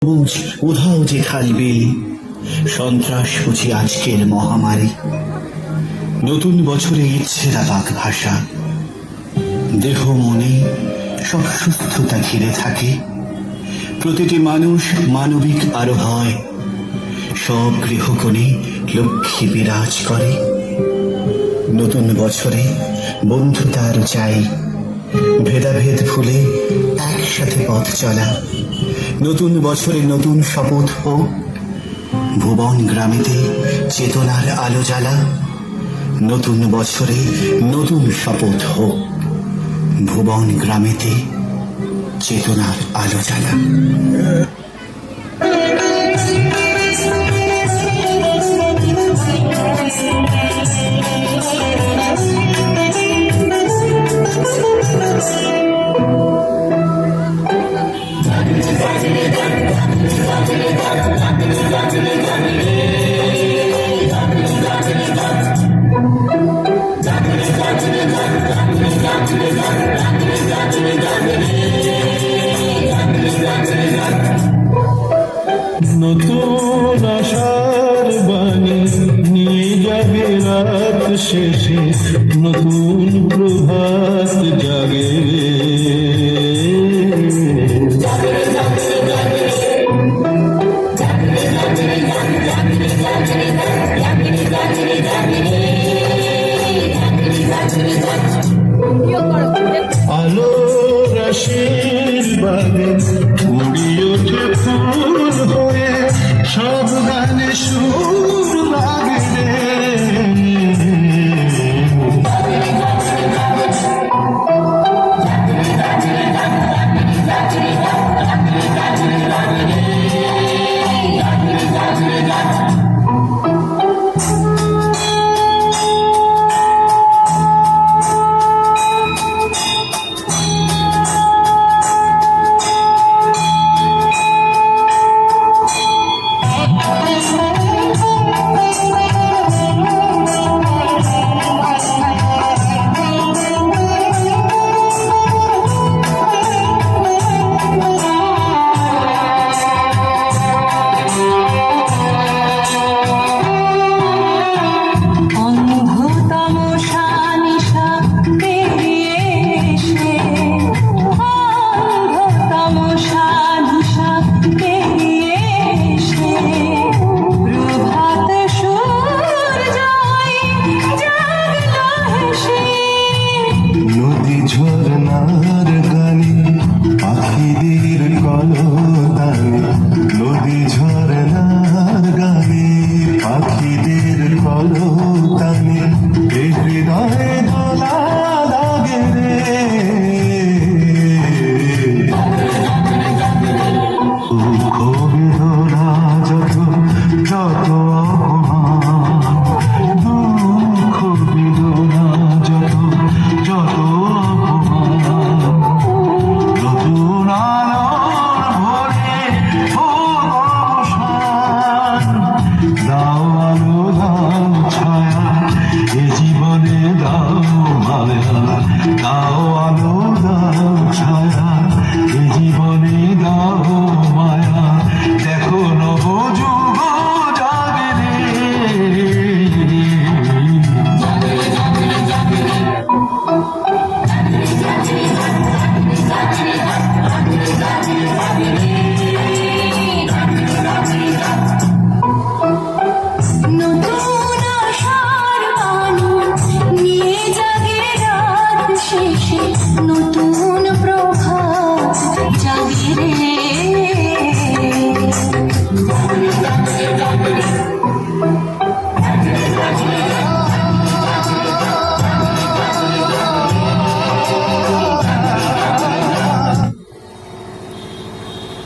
সবুজ উধাও যে খালবিল, সন্ত্রাস বুঝি আজকের মহামারী। নতুন বছরে ইচ্ছেরা বাক ভাষা, দেহ মনে সব সুস্থতা ঘিরে থাকে। প্রতিটি মানুষ মানবিক আরো হয়, সব গৃহকোণে লক্ষ্মী বিরাজ করে। নতুন বছরে বন্ধুতা আরো চাই, ভেদাভেদ ভুলে একসাথে পথ চলা। নতুন বছরে নতুন শপথ হোক, ভুবন গ্রামেতে চেতনার আলো জ্বালা। নতুন বছরে নতুন শপথ হোক, ভুবন গ্রামেতে চেতনার আলো জ্বালা। নতুন আশার বাণী নিয়ে যাবে রাত শেষে, নতুন প্রভাত জাগে। আলোর আশীর্বাদে উড়ি ওঠে ফুল হয়ে, সব গানে সুর লাগে রে। ঝর্ণার গানে পাখিদের কলতানে, নদী ঝর্ণার গানে পাখিদের কলতানে, হৃদয়ে দোলা লাগে রে।